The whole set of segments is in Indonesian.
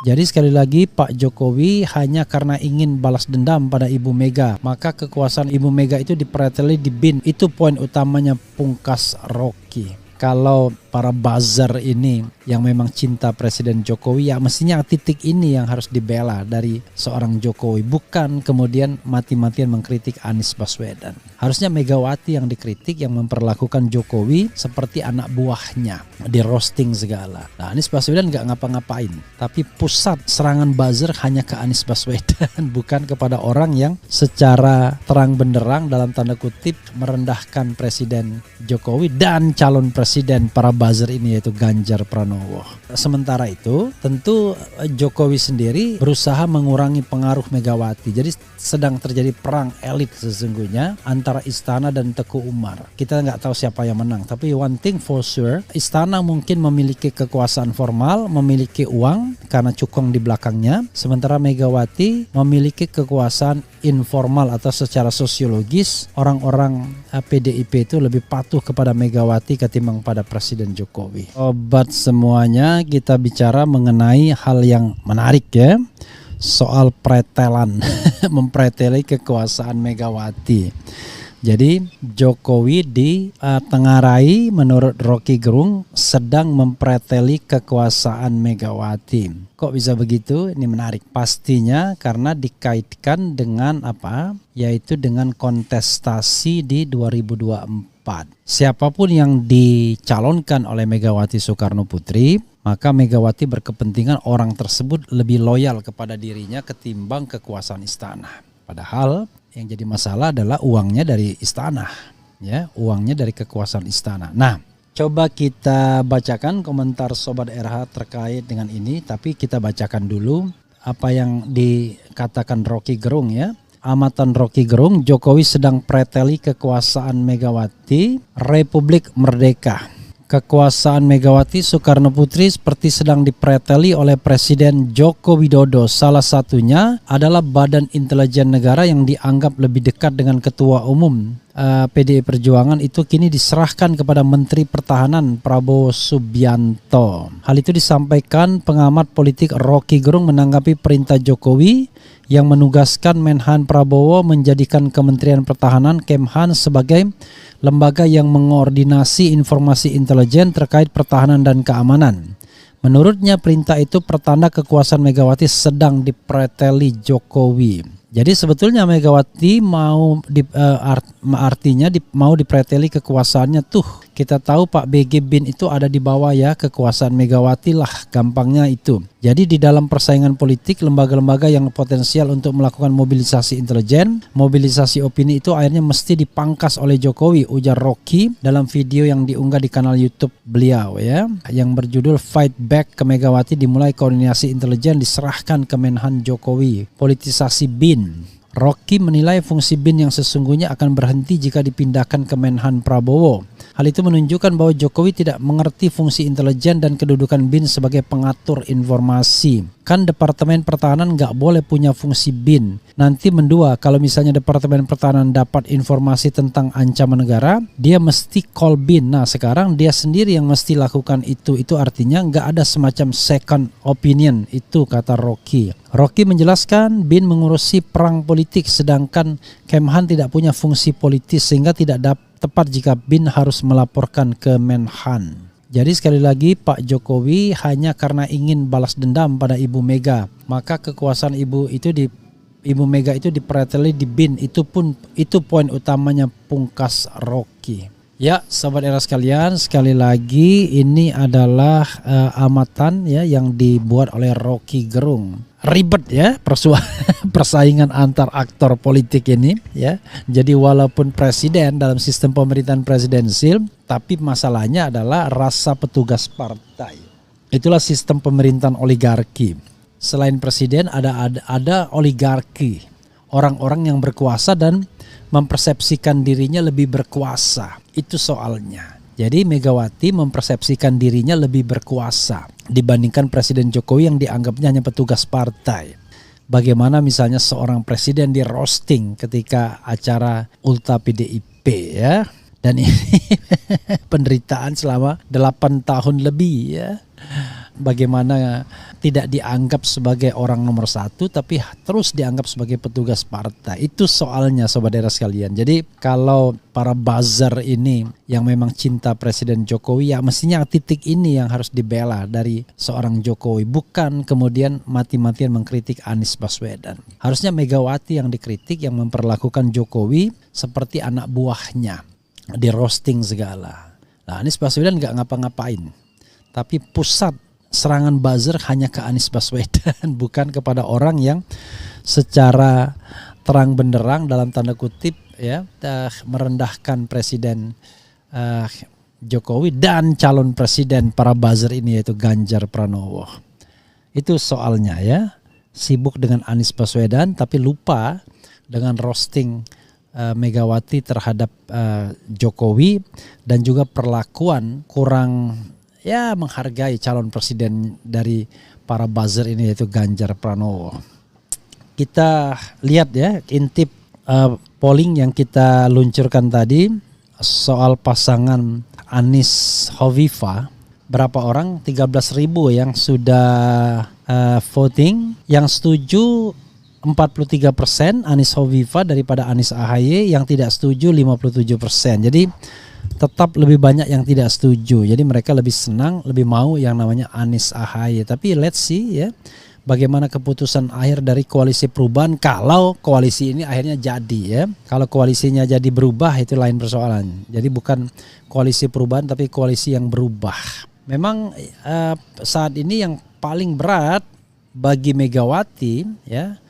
Jadi sekali lagi Pak Jokowi hanya karena ingin balas dendam pada Ibu Mega, maka kekuasaan Ibu Mega itu dipreteli di bin. Itu poin utamanya pungkas Rocky. Kalau para buzzer ini yang memang cinta Presiden Jokowi, ya mestinya titik ini yang harus dibela dari seorang Jokowi, bukan kemudian mati-matian mengkritik Anies Baswedan. Harusnya Megawati yang dikritik, yang memperlakukan Jokowi seperti anak buahnya, di roasting segala. Nah, Anies Baswedan nggak ngapa-ngapain, tapi pusat serangan buzzer hanya ke Anies Baswedan, bukan kepada orang yang secara terang benderang dalam tanda kutip merendahkan Presiden Jokowi dan calon presiden para buzzer ini, yaitu Ganjar Pranowo. Sementara itu tentu Jokowi sendiri berusaha mengurangi pengaruh Megawati. Jadi sedang terjadi perang elit sesungguhnya antara Istana dan Teguh Umar. Kita nggak tahu siapa yang menang, tapi one thing for sure, Istana mungkin memiliki kekuasaan formal, memiliki uang karena cukong di belakangnya, sementara Megawati memiliki kekuasaan informal atau secara sosiologis orang-orang PDIP itu lebih patuh kepada Megawati ketimbang pada Presiden Jokowi. Obat semuanya, kita bicara mengenai hal yang menarik ya, soal pretelan, mempreteli kekuasaan Megawati. Jadi Jokowi ditengarai menurut Rocky Gerung sedang mempreteli kekuasaan Megawati. Kok bisa begitu? Ini menarik. Pastinya karena dikaitkan dengan apa? Yaitu dengan kontestasi di 2024. Siapapun yang dicalonkan oleh Megawati Soekarno Putri, maka Megawati berkepentingan orang tersebut lebih loyal kepada dirinya ketimbang kekuasaan istana. Padahal yang jadi masalah adalah uangnya dari istana, ya, uangnya dari kekuasaan istana. Nah, coba kita bacakan komentar Sobat RH terkait dengan ini, tapi kita bacakan dulu apa yang dikatakan Rocky Gerung ya. Amatan Rocky Gerung, Jokowi sedang preteli kekuasaan Megawati, Republik Merdeka. Kekuasaan Megawati Soekarno Putri seperti sedang dipreteli oleh Presiden Joko Widodo. Salah satunya adalah Badan Intelijen Negara yang dianggap lebih dekat dengan Ketua Umum PDI Perjuangan itu kini diserahkan kepada Menteri Pertahanan Prabowo Subianto. Hal itu disampaikan pengamat politik Rocky Gerung menanggapi perintah Jokowi yang menugaskan Menhan Prabowo menjadikan Kementerian Pertahanan Kemhan sebagai lembaga yang mengordinasi informasi intelijen terkait pertahanan dan keamanan. Menurutnya perintah itu pertanda kekuasaan Megawati sedang dipreteli Jokowi. Jadi sebetulnya Megawati mau mau dipreteli kekuasaannya tuh. Kita tahu Pak BG Bin itu ada di bawah ya kekuasaan Megawati lah, gampangnya itu. Jadi di dalam persaingan politik, lembaga-lembaga yang potensial untuk melakukan mobilisasi intelijen, mobilisasi opini itu akhirnya mesti dipangkas oleh Jokowi, ujar Rocky dalam video yang diunggah di kanal YouTube beliau ya, yang berjudul Fight Back ke Megawati dimulai koordinasi intelijen diserahkan ke Menhan Jokowi, politisasi BIN. Rocky menilai fungsi BIN yang sesungguhnya akan berhenti jika dipindahkan ke Menhan Prabowo. Hal itu menunjukkan bahwa Jokowi tidak mengerti fungsi intelijen dan kedudukan BIN sebagai pengatur informasi. Kan Departemen Pertahanan nggak boleh punya fungsi BIN. Nanti mendua, kalau misalnya Departemen Pertahanan dapat informasi tentang ancaman negara, dia mesti call BIN. Nah sekarang dia sendiri yang mesti lakukan itu. Itu artinya nggak ada semacam second opinion, itu kata Rocky. Rocky menjelaskan BIN mengurusi perang politik, sedangkan Kemhan tidak punya fungsi politis sehingga tidak tepat jika BIN harus melaporkan ke Menhan. Jadi sekali lagi Pak Jokowi hanya karena ingin balas dendam pada Ibu Mega, maka kekuasaan Ibu Mega itu dipreteli di BIN. Itu poin utamanya pungkas Rocky. Ya, Sobat Era sekalian, sekali lagi ini adalah amatan ya yang dibuat oleh Rocky Gerung. Ribet ya persaingan antar aktor politik ini ya. Jadi walaupun presiden dalam sistem pemerintahan presidensil, tapi masalahnya adalah rasa petugas partai. Itulah sistem pemerintahan oligarki. Selain presiden ada oligarki, orang-orang yang berkuasa dan mempersepsikan dirinya lebih berkuasa. Itu soalnya. Jadi Megawati mempersepsikan dirinya lebih berkuasa dibandingkan Presiden Jokowi yang dianggapnya hanya petugas partai. Bagaimana misalnya seorang presiden di roasting ketika acara Ulta PDIP ya. Dan ini penderitaan selama 8 tahun lebih ya. Bagaimana tidak dianggap sebagai orang nomor satu, tapi terus dianggap sebagai petugas partai. Itu soalnya saudara sekalian. Jadi kalau para buzzer ini yang memang cinta Presiden Jokowi, ya mestinya titik ini yang harus dibela dari seorang Jokowi, bukan kemudian mati-matian mengkritik Anies Baswedan. Harusnya Megawati yang dikritik, yang memperlakukan Jokowi seperti anak buahnya, di roasting segala. Nah, Anies Baswedan nggak ngapa-ngapain, tapi pusat serangan buzzer hanya ke Anies Baswedan, bukan kepada orang yang secara terang benderang dalam tanda kutip ya merendahkan Presiden Jokowi dan calon presiden para buzzer ini, yaitu Ganjar Pranowo. Itu soalnya ya, sibuk dengan Anies Baswedan tapi lupa dengan roasting Megawati terhadap Jokowi, dan juga perlakuan kurang ya menghargai calon presiden dari para buzzer ini, yaitu Ganjar Pranowo. Kita lihat ya intip polling yang kita luncurkan tadi soal pasangan Anies Hovifah. Berapa orang? 13.000 yang sudah voting. Yang setuju 43% Anies Hovifah daripada Anies AHY, yang tidak setuju 57%. Jadi tetap lebih banyak yang tidak setuju. Jadi mereka lebih senang, lebih mau yang namanya Anies AHY. Tapi let's see ya, bagaimana keputusan akhir dari koalisi perubahan kalau koalisi ini akhirnya jadi ya. Kalau koalisinya jadi berubah itu lain persoalan. Jadi bukan koalisi perubahan tapi koalisi yang berubah. Memang saat ini yang paling berat bagi Megawati ya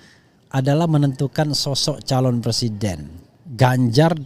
adalah menentukan sosok calon presiden. Ganjar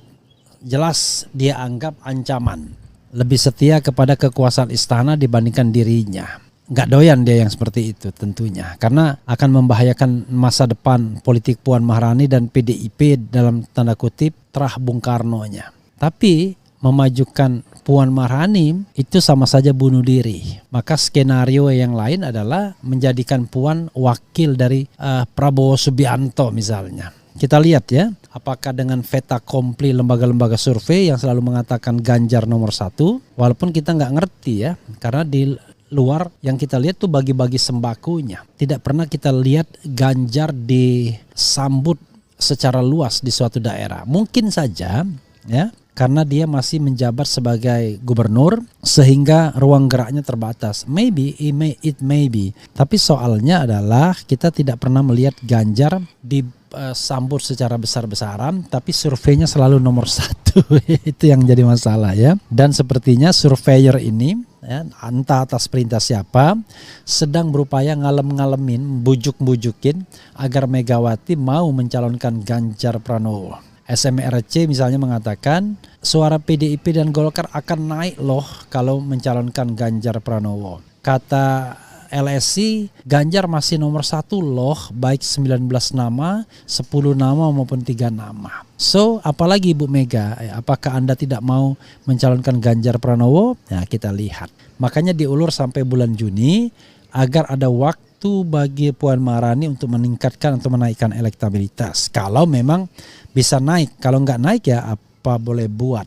jelas dia anggap ancaman, lebih setia kepada kekuasaan istana dibandingkan dirinya. Nggak doyan dia yang seperti itu tentunya, karena akan membahayakan masa depan politik Puan Maharani dan PDIP dalam tanda kutip terah Bung Karno-nya. Tapi memajukan Puan Maharani itu sama saja bunuh diri. Maka skenario yang lain adalah menjadikan Puan wakil dari Prabowo Subianto misalnya. Kita lihat ya, apakah dengan fait accompli lembaga-lembaga survei yang selalu mengatakan Ganjar nomor 1, walaupun kita nggak ngerti ya, karena di luar yang kita lihat tuh bagi-bagi sembakonya. Tidak pernah kita lihat Ganjar disambut secara luas di suatu daerah. Mungkin saja ya, karena dia masih menjabat sebagai gubernur sehingga ruang geraknya terbatas. Maybe, it may be. Tapi soalnya adalah kita tidak pernah melihat Ganjar disambut secara besar-besaran, tapi surveinya selalu nomor 1. Itu yang jadi masalah ya. Dan sepertinya surveyor ini ya, entah atas perintah siapa, sedang berupaya ngalem-ngalemin, bujuk-bujukin agar Megawati mau mencalonkan Ganjar Pranowo. SMRC misalnya mengatakan suara PDIP dan Golkar akan naik loh kalau mencalonkan Ganjar Pranowo. Kata LSI, Ganjar masih nomor 1 loh, baik 19 nama, 10 nama maupun 3 nama. So, apalagi Ibu Mega, apakah Anda tidak mau mencalonkan Ganjar Pranowo? Nah, kita lihat. Makanya diulur sampai bulan Juni agar ada waktu bagi Puan Maharani untuk meningkatkan atau menaikkan elektabilitas. Kalau memang bisa naik, kalau nggak naik ya apa boleh buat.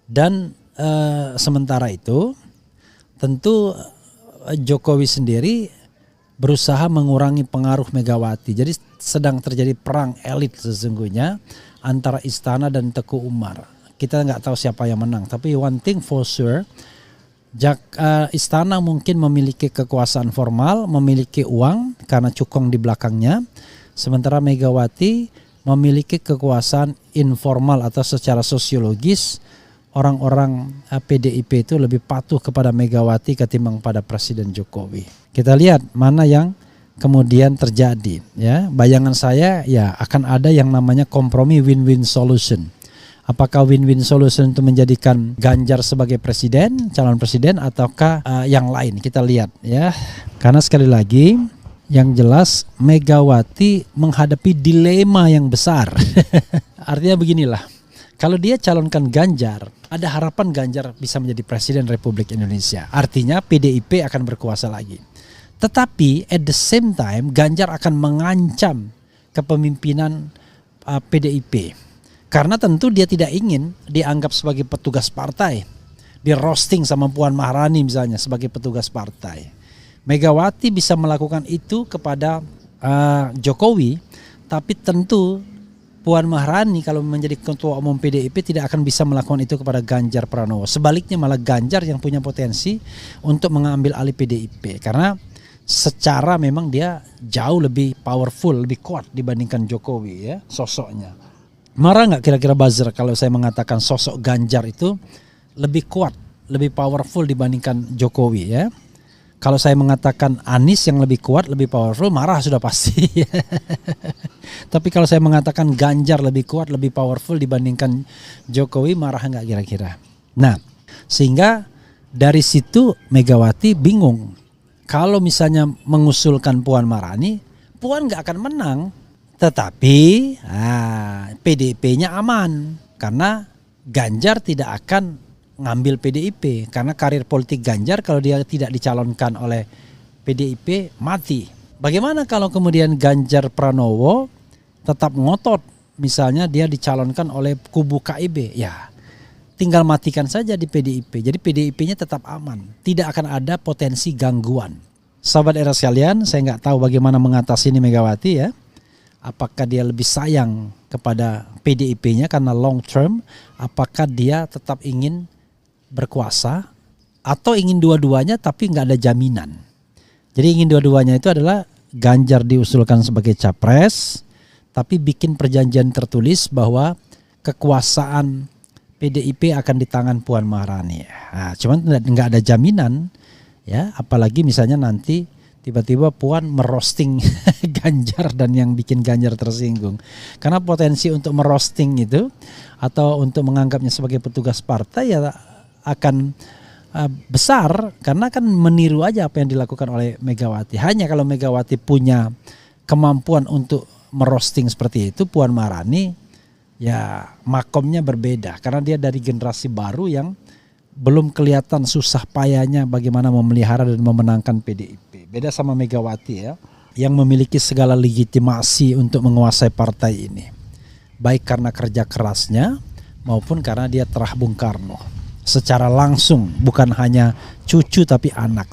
Dan sementara itu tentu Jokowi sendiri berusaha mengurangi pengaruh Megawati. Jadi sedang terjadi perang elit sesungguhnya antara istana dan Teguh Umar. Kita nggak tahu siapa yang menang, tapi one thing for sure, istana mungkin memiliki kekuasaan formal, memiliki uang karena cukong di belakangnya, sementara Megawati memiliki kekuasaan informal atau secara sosiologis. Orang-orang PDIP itu lebih patuh kepada Megawati ketimbang pada Presiden Jokowi. Kita lihat mana yang kemudian terjadi ya. Bayangan saya ya akan ada yang namanya kompromi win-win solution. Apakah win-win solution itu menjadikan Ganjar sebagai presiden, calon presiden, ataukah yang lain? Kita lihat ya. Karena sekali lagi yang jelas Megawati menghadapi dilema yang besar. Artinya beginilah. Kalau dia calonkan Ganjar, ada harapan Ganjar bisa menjadi presiden Republik Indonesia. Artinya PDIP akan berkuasa lagi. Tetapi at the same time Ganjar akan mengancam kepemimpinan PDIP. Karena tentu dia tidak ingin dianggap sebagai petugas partai. Di roasting sama Puan Maharani misalnya sebagai petugas partai. Megawati bisa melakukan itu kepada Jokowi, tapi tentu Puan Maharani kalau menjadi ketua umum PDIP tidak akan bisa melakukan itu kepada Ganjar Pranowo. Sebaliknya malah Ganjar yang punya potensi untuk mengambil alih PDIP, karena secara memang dia jauh lebih powerful, lebih kuat dibandingkan Jokowi ya sosoknya. Marah nggak kira-kira buzzer kalau saya mengatakan sosok Ganjar itu lebih kuat, lebih powerful dibandingkan Jokowi ya? Kalau saya mengatakan Anies yang lebih kuat, lebih powerful, marah sudah pasti. Tapi kalau saya mengatakan Ganjar lebih kuat, lebih powerful dibandingkan Jokowi, marah nggak kira-kira? Nah, sehingga dari situ Megawati bingung. Kalau misalnya mengusulkan Puan Maharani, Puan nggak akan menang. Tetapi PDIP-nya aman karena Ganjar tidak akan ngambil PDIP, karena karir politik Ganjar kalau dia tidak dicalonkan oleh PDIP mati. Bagaimana kalau kemudian Ganjar Pranowo tetap ngotot, misalnya dia dicalonkan oleh kubu KIB, ya tinggal matikan saja di PDIP. Jadi PDIP-nya tetap aman, tidak akan ada potensi gangguan. Sahabat era sekalian, saya nggak tahu bagaimana mengatasi ini Megawati ya. Apakah dia lebih sayang kepada PDIP-nya karena long term, apakah dia tetap ingin berkuasa, atau ingin dua-duanya tapi nggak ada jaminan. Jadi ingin dua-duanya itu adalah Ganjar diusulkan sebagai capres, tapi bikin perjanjian tertulis bahwa kekuasaan PDIP akan di tangan Puan Maharani. Nah, cuman nggak ada jaminan, ya. Apalagi misalnya nanti tiba-tiba Puan merosting Ganjar dan yang bikin Ganjar tersinggung. Karena potensi untuk merosting itu atau untuk menganggapnya sebagai petugas partai ya akan besar, karena kan meniru aja apa yang dilakukan oleh Megawati. Hanya kalau Megawati punya kemampuan untuk merosting seperti itu, Puan Maharani ya makomnya berbeda, karena dia dari generasi baru yang belum kelihatan susah payahnya bagaimana memelihara dan memenangkan PDIP. Beda sama Megawati ya, yang memiliki segala legitimasi untuk menguasai partai ini, baik karena kerja kerasnya maupun karena dia terah Bung Karno secara langsung, bukan hanya cucu tapi anak.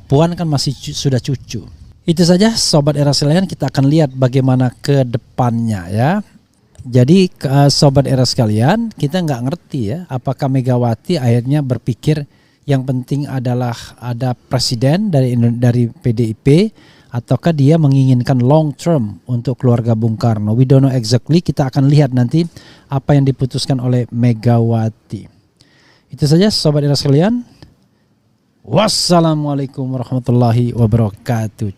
Puan kan masih sudah cucu. Itu saja sobat era sekalian, kita akan lihat bagaimana ke depannya ya. Jadi sobat era sekalian, kita nggak ngerti ya apakah Megawati akhirnya berpikir yang penting adalah ada presiden dari PDIP, ataukah dia menginginkan long term untuk keluarga Bung Karno. We don't know exactly, kita akan lihat nanti apa yang diputuskan oleh Megawati. Itu saja sobat era sekalian. Wassalamualaikum warahmatullahi wabarakatuh.